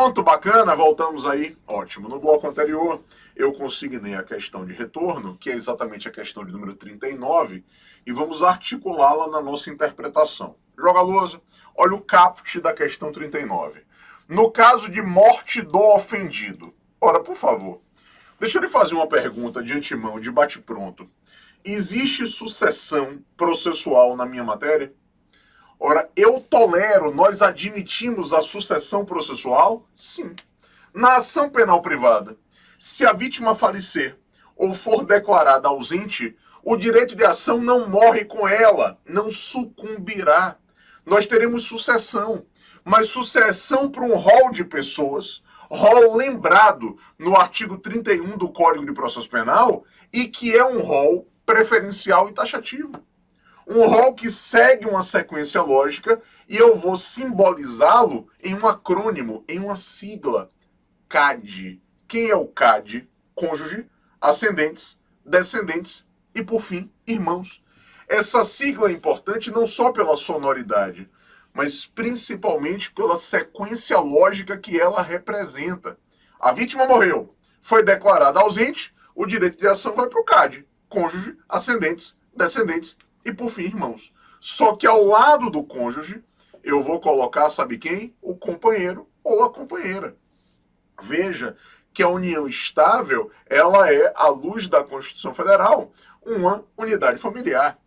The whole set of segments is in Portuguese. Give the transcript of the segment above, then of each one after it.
Pronto, bacana, voltamos aí. Ótimo. No bloco anterior, eu consignei a questão de retorno, que é exatamente a questão de número 39, e vamos articulá-la na nossa interpretação. Joga a lousa, olha o caput da questão 39. No caso de morte do ofendido. Ora, por favor, deixa eu lhe fazer uma pergunta de antemão, de bate-pronto. Existe sucessão processual na minha matéria? Ora, eu tolero, nós admitimos a sucessão processual? Sim. Na ação penal privada, se a vítima falecer ou for declarada ausente, o direito de ação não morre com ela, não sucumbirá. Nós teremos sucessão, mas sucessão para um rol de pessoas, rol lembrado no artigo 31 do Código de Processo Penal, e que é um rol preferencial e taxativo. Um rol que segue uma sequência lógica e eu vou simbolizá-lo em um acrônimo, em uma sigla. CAD. Quem é o CAD? Cônjuge, ascendentes, descendentes e, por fim, irmãos. Essa sigla é importante não só pela sonoridade, mas principalmente pela sequência lógica que ela representa. A vítima morreu, foi declarada ausente, o direito de ação vai para o CAD. Cônjuge, ascendentes, descendentes e, por fim, irmãos. Só que ao lado do cônjuge, eu vou colocar, sabe quem? O companheiro ou a companheira. Veja que a união estável, ela é, à luz da Constituição Federal, uma unidade familiar.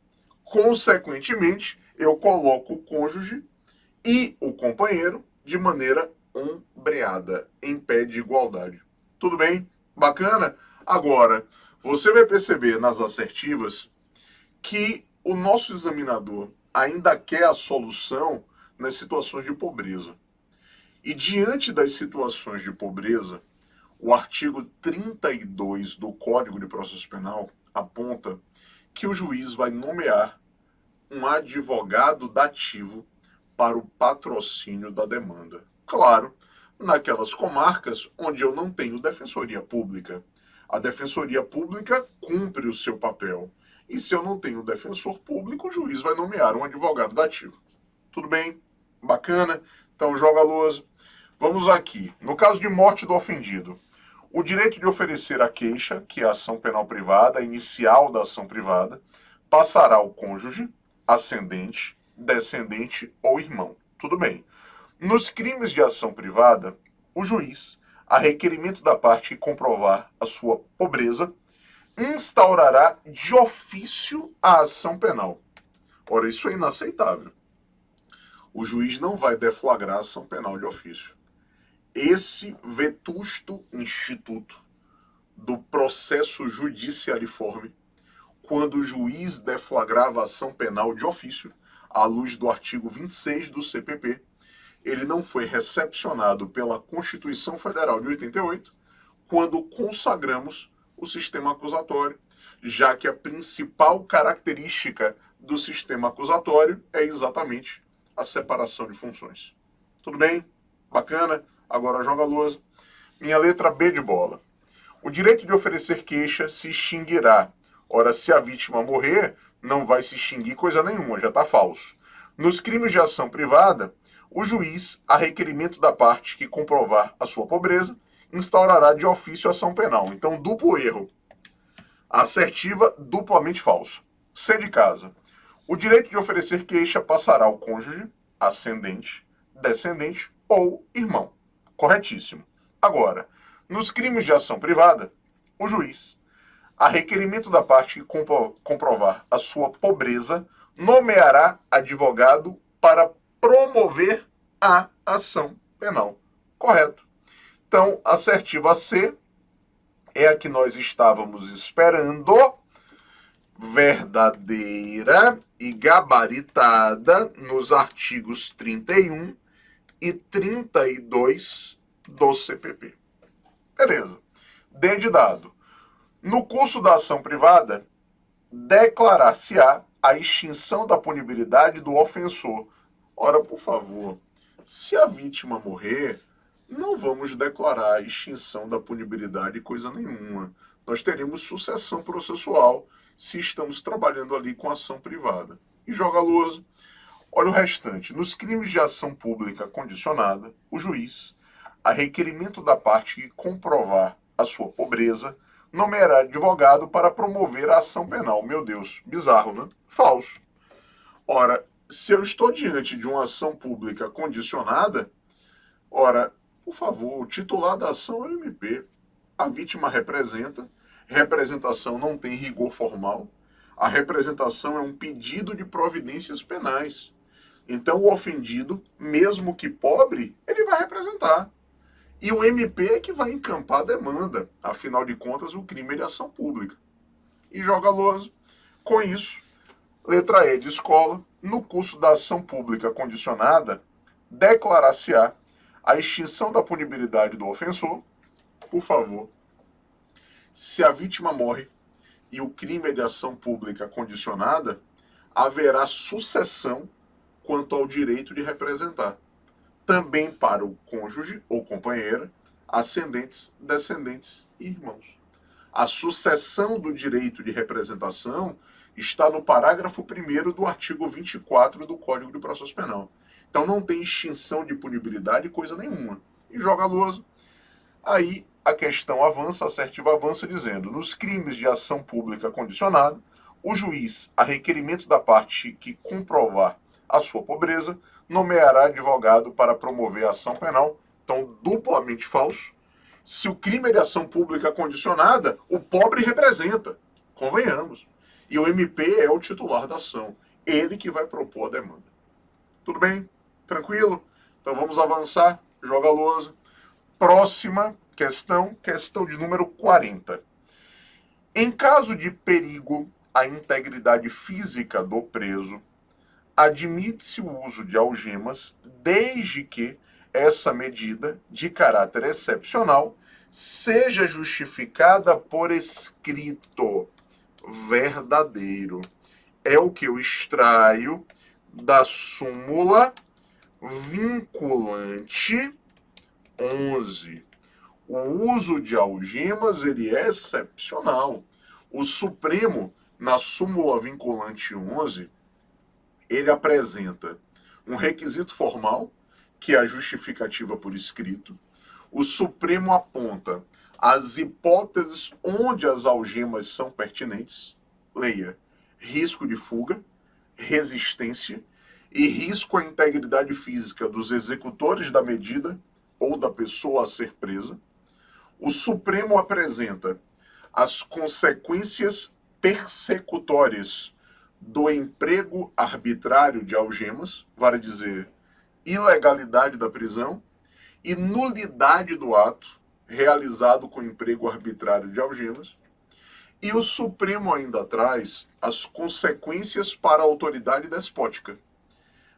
Consequentemente, eu coloco o cônjuge e o companheiro de maneira ombreada, em pé de igualdade. Tudo bem? Bacana? Agora, você vai perceber nas assertivas que o nosso examinador ainda quer a solução nas situações de pobreza. E diante das situações de pobreza, o artigo 32 do Código de Processo Penal aponta que o juiz vai nomear um advogado dativo para o patrocínio da demanda. Claro, naquelas comarcas onde eu não tenho defensoria pública. A defensoria pública cumpre o seu papel. E se eu não tenho defensor público, o juiz vai nomear um advogado dativo. Tudo bem? Bacana? Então joga a lousa. Vamos aqui. No caso de morte do ofendido, o direito de oferecer a queixa, que é a ação penal privada, a inicial da ação privada, passará ao cônjuge, ascendente, descendente ou irmão. Tudo bem. Nos crimes de ação privada, o juiz, a requerimento da parte que comprovar a sua pobreza, instaurará de ofício a ação penal. Ora, isso é inaceitável. O juiz não vai deflagrar a ação penal de ofício. Esse vetusto instituto do processo judicialiforme, quando o juiz deflagrava a ação penal de ofício, à luz do artigo 26 do CPP, ele não foi recepcionado pela Constituição Federal de 88, quando consagramos o sistema acusatório, já que a principal característica do sistema acusatório é exatamente a separação de funções. Tudo bem? Bacana? Agora joga a lousa. Minha letra B de bola. O direito de oferecer queixa se extinguirá. Ora, se a vítima morrer, não vai se extinguir coisa nenhuma, já está falso. Nos crimes de ação privada, o juiz, a requerimento da parte que comprovar a sua pobreza, instaurará de ofício a ação penal. Então, duplo erro. Assertiva, duplamente falso. C de casa. O direito de oferecer queixa passará ao cônjuge, ascendente, descendente ou irmão. Corretíssimo. Agora, nos crimes de ação privada, o juiz, a requerimento da parte que comprovar a sua pobreza, nomeará advogado para promover a ação penal. Correto. Então, assertiva C é a que nós estávamos esperando, verdadeira e gabaritada nos artigos 31 e 32 do CPP. Beleza. D de dado. No curso da ação privada, declarar-se-á a extinção da punibilidade do ofensor. Ora, por favor, se a vítima morrer, não vamos declarar a extinção da punibilidade coisa nenhuma. Nós teremos sucessão processual se estamos trabalhando ali com ação privada. E joga a lousa. Olha o restante. Nos crimes de ação pública condicionada, o juiz, a requerimento da parte que comprovar a sua pobreza, nomeará advogado para promover a ação penal. Meu Deus, bizarro, né? Falso. Ora, se eu estou diante de uma ação pública condicionada, ora, por favor, o titular da ação é o MP. A vítima representa, representação não tem rigor formal, a representação é um pedido de providências penais. Então, o ofendido, mesmo que pobre, ele vai representar. E o MP é que vai encampar a demanda. Afinal de contas, o crime é de ação pública. E joga lousa. Com isso, letra E de escola, no curso da ação pública condicionada, declarar-se-á a extinção da punibilidade do ofensor, por favor. Se a vítima morre e o crime é de ação pública condicionada, haverá sucessão quanto ao direito de representar. Também para o cônjuge ou companheira, ascendentes, descendentes e irmãos. A sucessão do direito de representação está no parágrafo 1º do artigo 24 do Código de Processo Penal. Então não tem extinção de punibilidade coisa nenhuma. E joga a lousa. Aí a questão avança, a assertiva avança dizendo: nos crimes de ação pública condicionada, o juiz, a requerimento da parte que comprovar a sua pobreza, nomeará advogado para promover a ação penal. Então, duplamente falso. Se o crime é de ação pública condicionada, o pobre representa. Convenhamos. E o MP é o titular da ação. Ele que vai propor a demanda. Tudo bem? Tranquilo? Então vamos avançar. Joga a lousa. Próxima questão de número 40. Em caso de perigo à integridade física do preso, admite-se o uso de algemas, desde que essa medida, de caráter excepcional, seja justificada por escrito verdadeiro. É o que eu extraio da súmula vinculante 11. O uso de algemas, ele é excepcional. O Supremo, na súmula vinculante 11, ele apresenta um requisito formal, que é a justificativa por escrito. O Supremo aponta as hipóteses onde as algemas são pertinentes. Leia: risco de fuga, resistência e risco à integridade física dos executores da medida ou da pessoa a ser presa. O Supremo apresenta as consequências persecutórias do emprego arbitrário de algemas, vale dizer, ilegalidade da prisão e nulidade do ato realizado com emprego arbitrário de algemas. E o Supremo ainda traz as consequências para a autoridade despótica.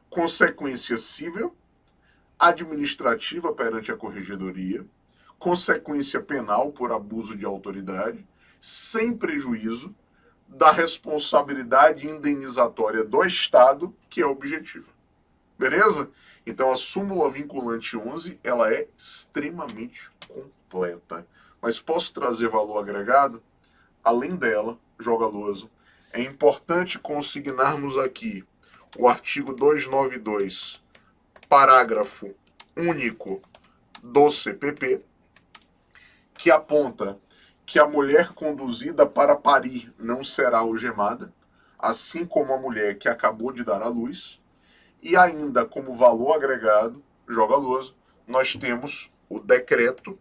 Consequência civil, administrativa perante a corregedoria, consequência penal por abuso de autoridade, sem prejuízo da responsabilidade indenizatória do Estado, que é objetiva. Beleza? Então a súmula vinculante 11, ela é extremamente completa. Mas posso trazer valor agregado? Além dela, joga lousa, é importante consignarmos aqui o artigo 292, parágrafo único do CPP, que aponta que a mulher conduzida para parir não será algemada, assim como a mulher que acabou de dar à luz. E ainda como valor agregado, joga a lousa, nós temos o decreto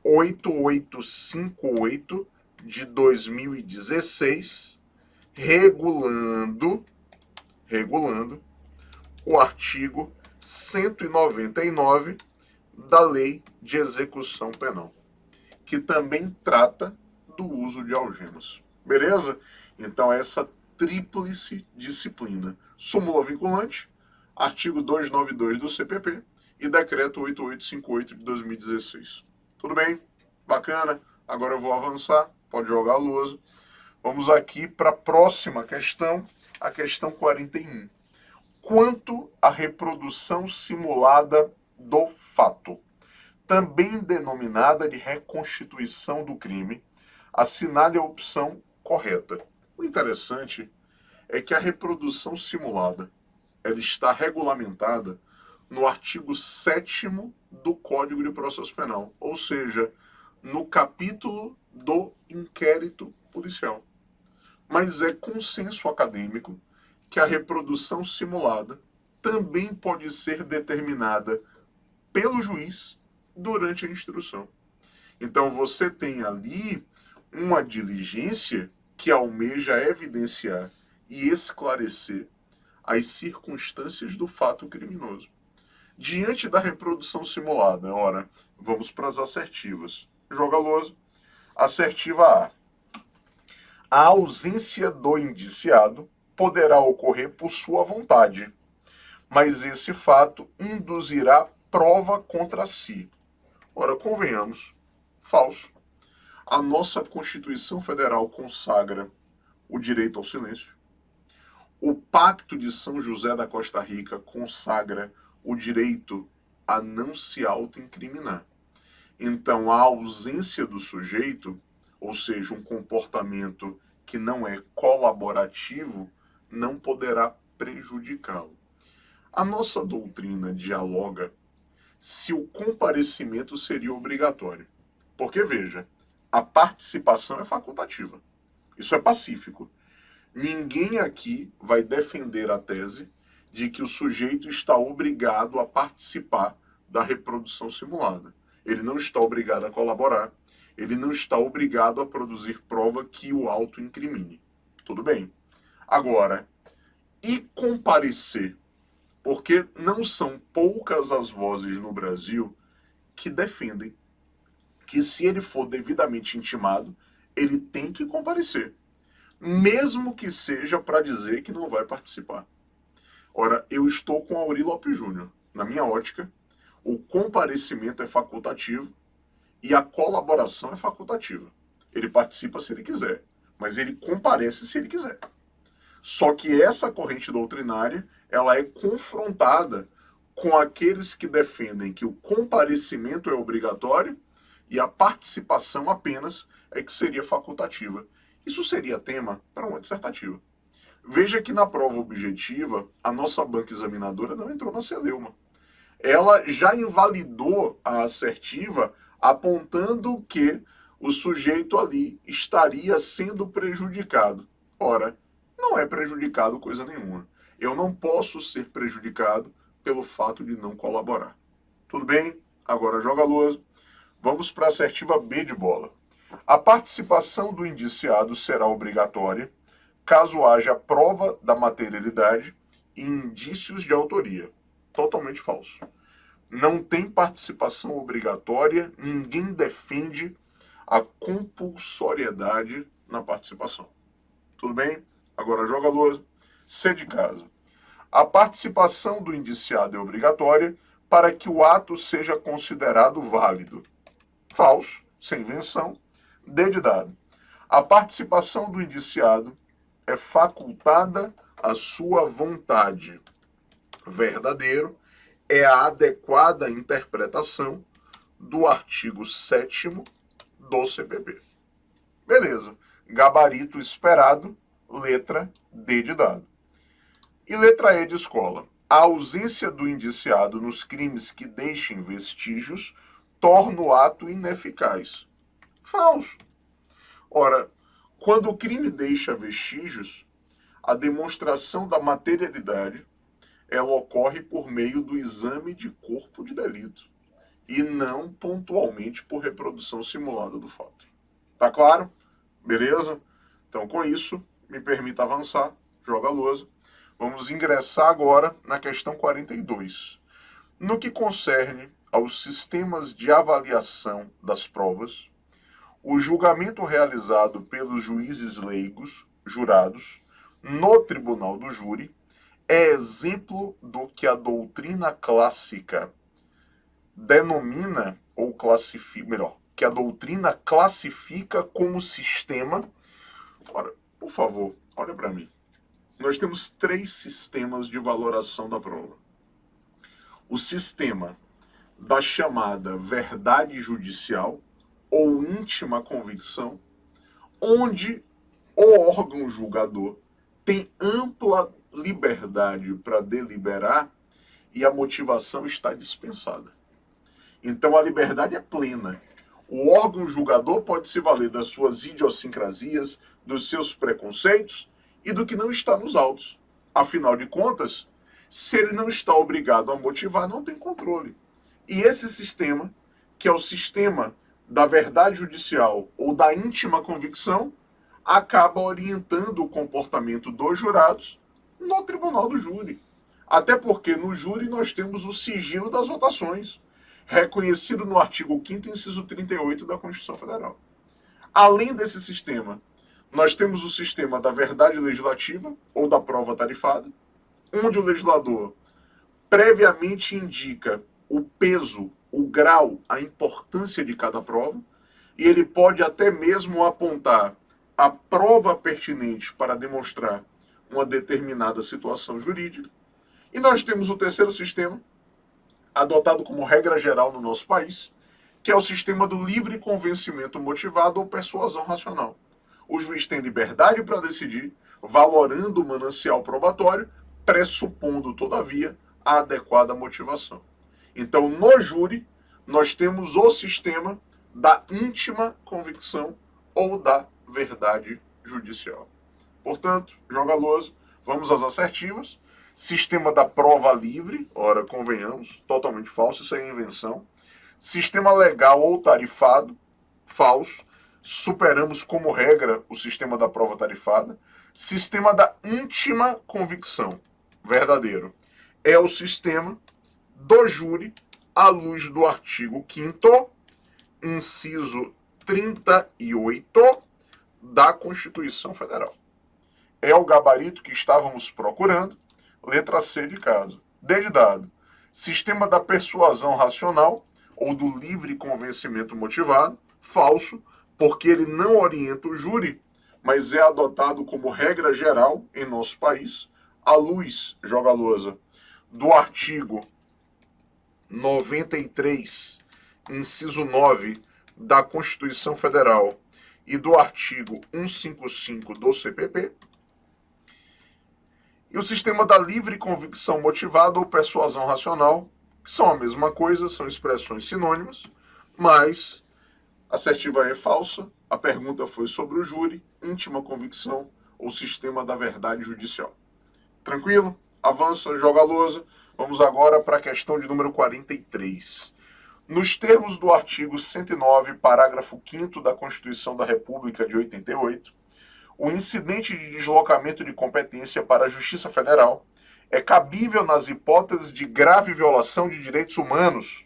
8858 de 2016, regulando o artigo 199 da Lei de Execução Penal, que também trata do uso de algemas. Beleza? Então essa tríplice disciplina: súmula vinculante, artigo 292 do CPP e decreto 8858 de 2016. Tudo bem? Bacana? Agora eu vou avançar, pode jogar a lousa. Vamos aqui para a próxima questão, a questão 41. Quanto à reprodução simulada do fato, também denominada de reconstituição do crime, assinale a opção correta. O interessante é que a reprodução simulada ela está regulamentada no artigo 7º do Código de Processo Penal, ou seja, no capítulo do inquérito policial. Mas é consenso acadêmico que a reprodução simulada também pode ser determinada pelo juiz durante a instrução. Então você tem ali uma diligência que almeja evidenciar e esclarecer as circunstâncias do fato criminoso. Diante da reprodução simulada, ora, vamos para as assertivas. Joga a lousa. Assertiva A. A ausência do indiciado poderá ocorrer por sua vontade, mas esse fato induzirá prova contra si. Ora, convenhamos, falso. A nossa Constituição Federal consagra o direito ao silêncio. O Pacto de São José da Costa Rica consagra o direito a não se autoincriminar. Então, a ausência do sujeito, ou seja, um comportamento que não é colaborativo, não poderá prejudicá-lo. A nossa doutrina dialoga se o comparecimento seria obrigatório. Porque, veja, a participação é facultativa. Isso é pacífico. Ninguém aqui vai defender a tese de que o sujeito está obrigado a participar da reprodução simulada. Ele não está obrigado a colaborar, ele não está obrigado a produzir prova que o auto-incrimine. Tudo bem. Agora, e comparecer? Porque não são poucas as vozes no Brasil que defendem que se ele for devidamente intimado, ele tem que comparecer. Mesmo que seja para dizer que não vai participar. Ora, eu estou com Auri Lopes Júnior. Na minha ótica, o comparecimento é facultativo e a colaboração é facultativa. Ele participa se ele quiser, mas ele comparece se ele quiser. Só que essa corrente doutrinária, ela é confrontada com aqueles que defendem que o comparecimento é obrigatório e a participação apenas é que seria facultativa. Isso seria tema para uma dissertativa. Veja que na prova objetiva, a nossa banca examinadora não entrou na celeuma. Ela já invalidou a assertiva, apontando que o sujeito ali estaria sendo prejudicado. Ora, não é prejudicado coisa nenhuma. Eu não posso ser prejudicado pelo fato de não colaborar. Tudo bem? Agora joga a lousa. Vamos para a assertiva B de bola. A participação do indiciado será obrigatória caso haja prova da materialidade e indícios de autoria. Totalmente falso. Não tem participação obrigatória, ninguém defende a compulsoriedade na participação. Tudo bem? Agora joga a lousa. C de casa. A participação do indiciado é obrigatória para que o ato seja considerado válido. Falso, sem invenção. D de dado. A participação do indiciado é facultada à sua vontade. Verdadeiro é a adequada interpretação do artigo 7º do CPP. Beleza. Gabarito esperado, letra D de dado. E letra E de escola. A ausência do indiciado nos crimes que deixem vestígios torna o ato ineficaz. Falso. Ora, quando o crime deixa vestígios, a demonstração da materialidade ela ocorre por meio do exame de corpo de delito e não pontualmente por reprodução simulada do fato. Tá claro? Beleza? Então, com isso, me permita avançar. Joga a lousa. Vamos ingressar agora na questão 42. No que concerne aos sistemas de avaliação das provas, o julgamento realizado pelos juízes leigos, jurados, no tribunal do júri, é exemplo do que a doutrina clássica denomina, ou classifica, melhor, que a doutrina classifica como sistema. Ora, por favor, olha para mim. Nós temos 3 sistemas de valoração da prova. O sistema da chamada verdade judicial, ou íntima convicção, onde o órgão julgador tem ampla liberdade para deliberar e a motivação está dispensada. Então a liberdade é plena. O órgão julgador pode se valer das suas idiosincrasias, dos seus preconceitos e do que não está nos autos. Afinal de contas, se ele não está obrigado a motivar, não tem controle. E esse sistema, que é o sistema da verdade judicial ou da íntima convicção, acaba orientando o comportamento dos jurados no tribunal do júri. Até porque no júri nós temos o sigilo das votações, reconhecido no artigo 5º, inciso 38 da Constituição Federal. Além desse sistema, nós temos o sistema da verdade legislativa ou da prova tarifada, onde o legislador previamente indica o peso, o grau, a importância de cada prova, e ele pode até mesmo apontar a prova pertinente para demonstrar uma determinada situação jurídica. E nós temos o terceiro sistema, adotado como regra geral no nosso país, que é o sistema do livre convencimento motivado ou persuasão racional. O juiz tem liberdade para decidir, valorando o manancial probatório, pressupondo, todavia, a adequada motivação. Então, no júri, nós temos o sistema da íntima convicção ou da verdade judicial. Portanto, joga a lousa, vamos às assertivas. Sistema da prova livre, ora, convenhamos, totalmente falso, isso é invenção. Sistema legal ou tarifado, falso. Superamos como regra o sistema da prova tarifada. Sistema da íntima convicção, verdadeiro. É o sistema do júri à luz do artigo 5º, inciso 38 da Constituição Federal. É o gabarito que estávamos procurando. Letra C de casa. D de dado. Sistema da persuasão racional ou do livre convencimento motivado, falso, porque ele não orienta o júri, mas é adotado como regra geral em nosso país, à luz, joga a lousa, do artigo 93, inciso 9 da Constituição Federal e do artigo 155 do CPP, e o sistema da livre convicção motivada ou persuasão racional, que são a mesma coisa, são expressões sinônimas, mas a assertiva é falsa, a pergunta foi sobre o júri, íntima convicção ou sistema da verdade judicial. Tranquilo? Avança, joga a lousa. Vamos agora para a questão de número 43. Nos termos do artigo 109, parágrafo 5º da Constituição da República de 88, o incidente de deslocamento de competência para a Justiça Federal é cabível nas hipóteses de grave violação de direitos humanos,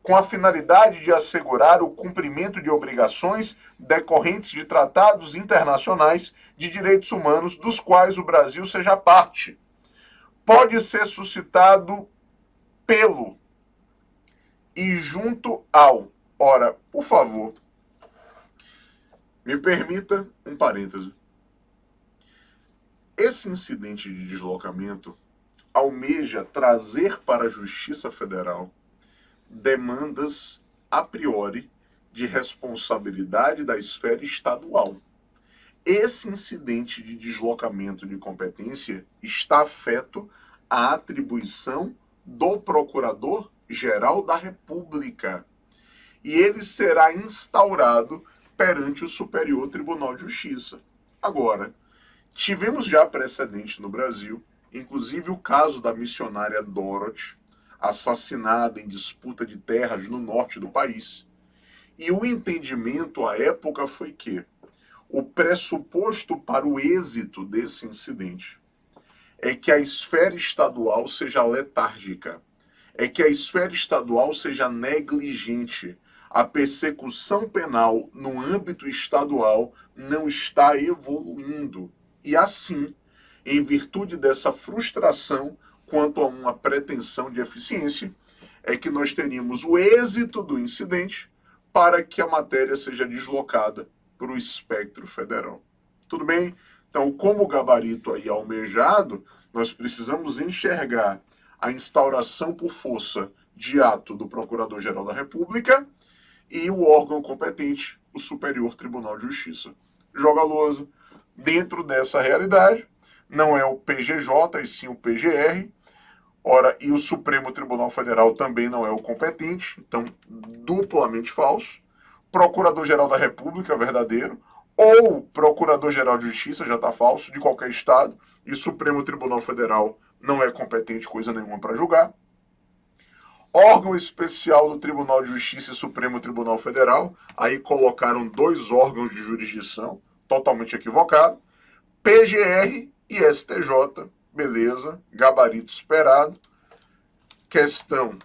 com a finalidade de assegurar o cumprimento de obrigações decorrentes de tratados internacionais de direitos humanos dos quais o Brasil seja parte. Pode ser suscitado pelo e junto ao. Ora, por favor, me permita um parêntese. Esse incidente de deslocamento almeja trazer para a Justiça Federal demandas a priori de responsabilidade da esfera estadual. Esse incidente de deslocamento de competência está afeto à atribuição do Procurador-Geral da República. E ele será instaurado perante o Superior Tribunal de Justiça. Agora, tivemos já precedente no Brasil, inclusive o caso da missionária Dorothy, assassinada em disputa de terras no norte do país. E o entendimento à época foi que o pressuposto para o êxito desse incidente é que a esfera estadual seja letárgica, é que a esfera estadual seja negligente. A persecução penal no âmbito estadual não está evoluindo. E assim, em virtude dessa frustração quanto a uma pretensão de eficiência, é que nós teríamos o êxito do incidente para que a matéria seja deslocada para o espectro federal. Tudo bem? Então, como gabarito aí almejado, nós precisamos enxergar a instauração por força de ato do Procurador-Geral da República e o órgão competente, o Superior Tribunal de Justiça. Joga a lousa. Dentro dessa realidade, não é o PGJ, e sim o PGR, Ora, e o Supremo Tribunal Federal também não é o competente, então duplamente falso. Procurador-Geral da República, verdadeiro. Ou Procurador-Geral de Justiça, já está falso, de qualquer estado. E Supremo Tribunal Federal não é competente coisa nenhuma para julgar. Órgão especial do Tribunal de Justiça e Supremo Tribunal Federal. Aí colocaram 2 órgãos de jurisdição, totalmente equivocado. PGR e STJ, beleza, gabarito esperado. Questão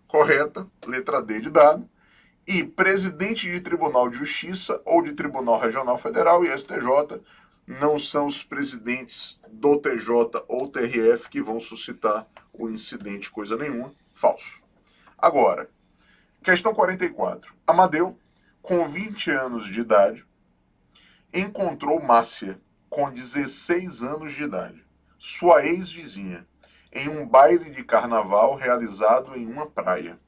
correta, letra D de dado. E presidente de Tribunal de Justiça ou de Tribunal Regional Federal e STJ não são os presidentes do TJ ou TRF que vão suscitar o incidente, coisa nenhuma. Falso. Agora, questão 44. Amadeu, com 20 anos de idade, encontrou Márcia, com 16 anos de idade, sua ex-vizinha, em um baile de carnaval realizado em uma praia.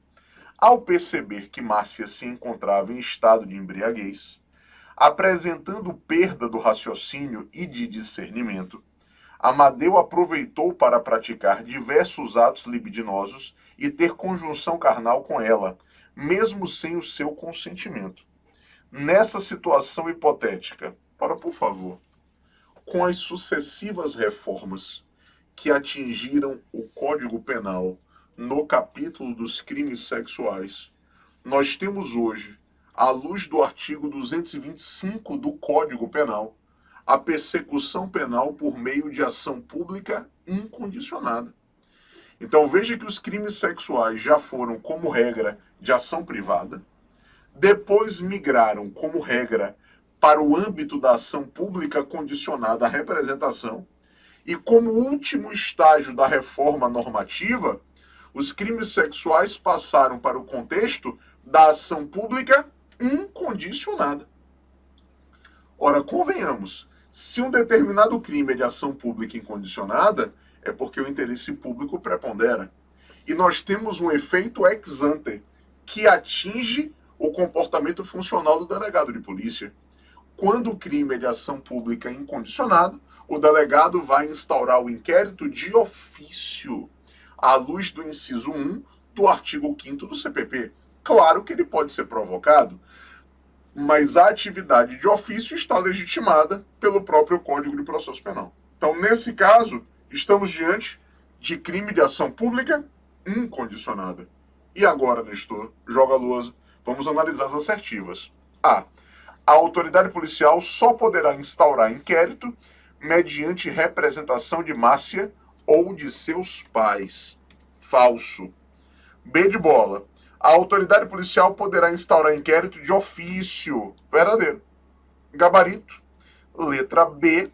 Ao perceber que Márcia se encontrava em estado de embriaguez, apresentando perda do raciocínio e de discernimento, Amadeu aproveitou para praticar diversos atos libidinosos e ter conjunção carnal com ela, mesmo sem o seu consentimento. Nessa situação hipotética, ora, por favor, com as sucessivas reformas que atingiram o Código Penal no capítulo dos crimes sexuais, nós temos hoje, à luz do artigo 225 do Código Penal, a persecução penal por meio de ação pública incondicionada. Então veja que os crimes sexuais já foram, como regra, de ação privada, depois migraram, como regra, para o âmbito da ação pública condicionada à representação, e como último estágio da reforma normativa, os crimes sexuais passaram para o contexto da ação pública incondicionada. Ora, convenhamos, se um determinado crime é de ação pública incondicionada, é porque o interesse público prepondera. E nós temos um efeito ex ante, que atinge o comportamento funcional do delegado de polícia. Quando o crime é de ação pública incondicionada, o delegado vai instaurar o inquérito de ofício, à luz do inciso 1 do artigo 5º do CPP. Claro que ele pode ser provocado, mas a atividade de ofício está legitimada pelo próprio Código de Processo Penal. Então, nesse caso, estamos diante de crime de ação pública incondicionada. E agora, Nestor, joga a lousa, vamos analisar as assertivas. A autoridade policial só poderá instaurar inquérito mediante representação de Márcia ou de seus pais. Falso. B de bola. A autoridade policial poderá instaurar inquérito de ofício. Verdadeiro. Gabarito. Letra B.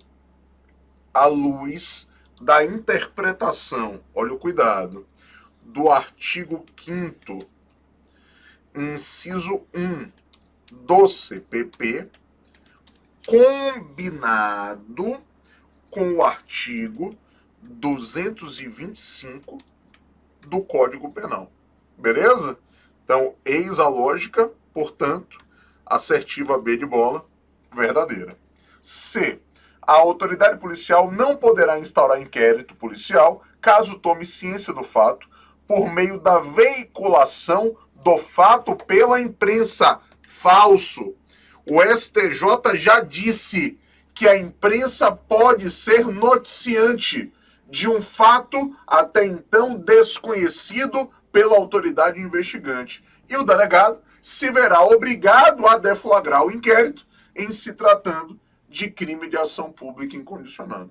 À luz da interpretação, olha o cuidado, do artigo 5º, inciso 1 do CPP, combinado com o artigo 225 do Código Penal. Beleza? Então, eis a lógica, portanto, assertiva B de bola, verdadeira. C. A autoridade policial não poderá instaurar inquérito policial caso tome ciência do fato por meio da veiculação do fato pela imprensa. Falso. O STJ já disse que a imprensa pode ser noticiante de um fato até então desconhecido pela autoridade investigante. E o delegado se verá obrigado a deflagrar o inquérito em se tratando de crime de ação pública incondicionada.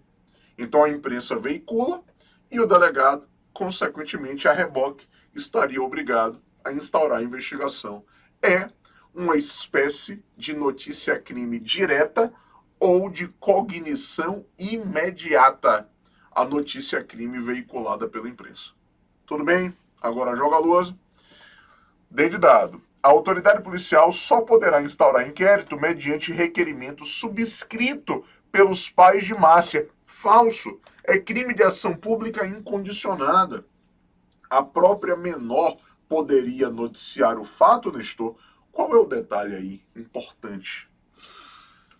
Então a imprensa veicula e o delegado, consequentemente, a reboque, estaria obrigado a instaurar a investigação. É uma espécie de notícia-crime direta ou de cognição imediata, a notícia-crime veiculada pela imprensa. Tudo bem? Agora joga a lousa. D de dado. A autoridade policial só poderá instaurar inquérito mediante requerimento subscrito pelos pais de Márcia. Falso. É crime de ação pública incondicionada. A própria menor poderia noticiar o fato, Nestor. Qual é o detalhe aí importante?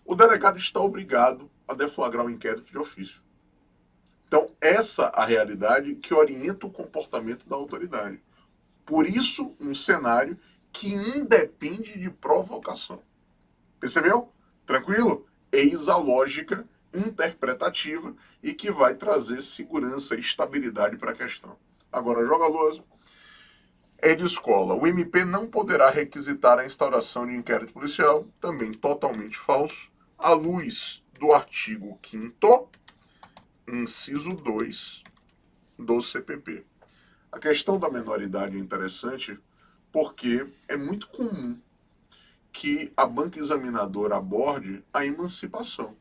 O delegado está obrigado a deflagrar o inquérito de ofício. Então, essa é a realidade que orienta o comportamento da autoridade. Por isso, um cenário que independe de provocação. Percebeu? Tranquilo? Eis a lógica interpretativa e que vai trazer segurança e estabilidade para a questão. Agora, joga a lousa. É de escola. O MP não poderá requisitar a instauração de inquérito policial, também totalmente falso, à luz do artigo 5º, inciso 2 do CPP. A questão da menoridade é interessante porque é muito comum que a banca examinadora aborde a emancipação.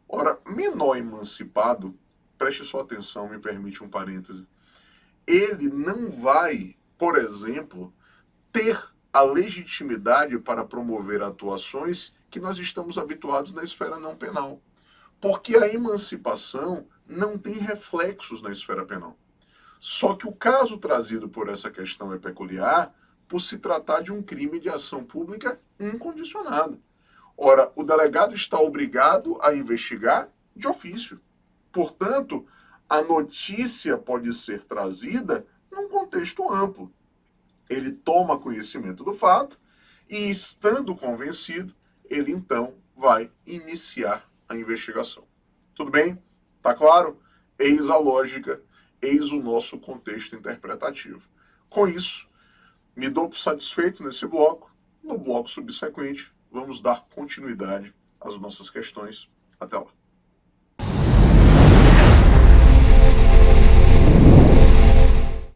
Ora, menor emancipado, preste sua atenção, me permite um parêntese, ele não vai, por exemplo, ter a legitimidade para promover atuações que nós estamos habituados na esfera não penal. Porque a emancipação não tem reflexos na esfera penal. Só que o caso trazido por essa questão é peculiar por se tratar de um crime de ação pública incondicionada. Ora, o delegado está obrigado a investigar de ofício. Portanto, a notícia pode ser trazida num contexto amplo. Ele toma conhecimento do fato e, estando convencido, ele então vai iniciar a investigação. Tudo bem? Tá claro? Eis a lógica, eis o nosso contexto interpretativo. Com isso, me dou por satisfeito nesse bloco. No bloco subsequente, vamos dar continuidade às nossas questões. Até lá.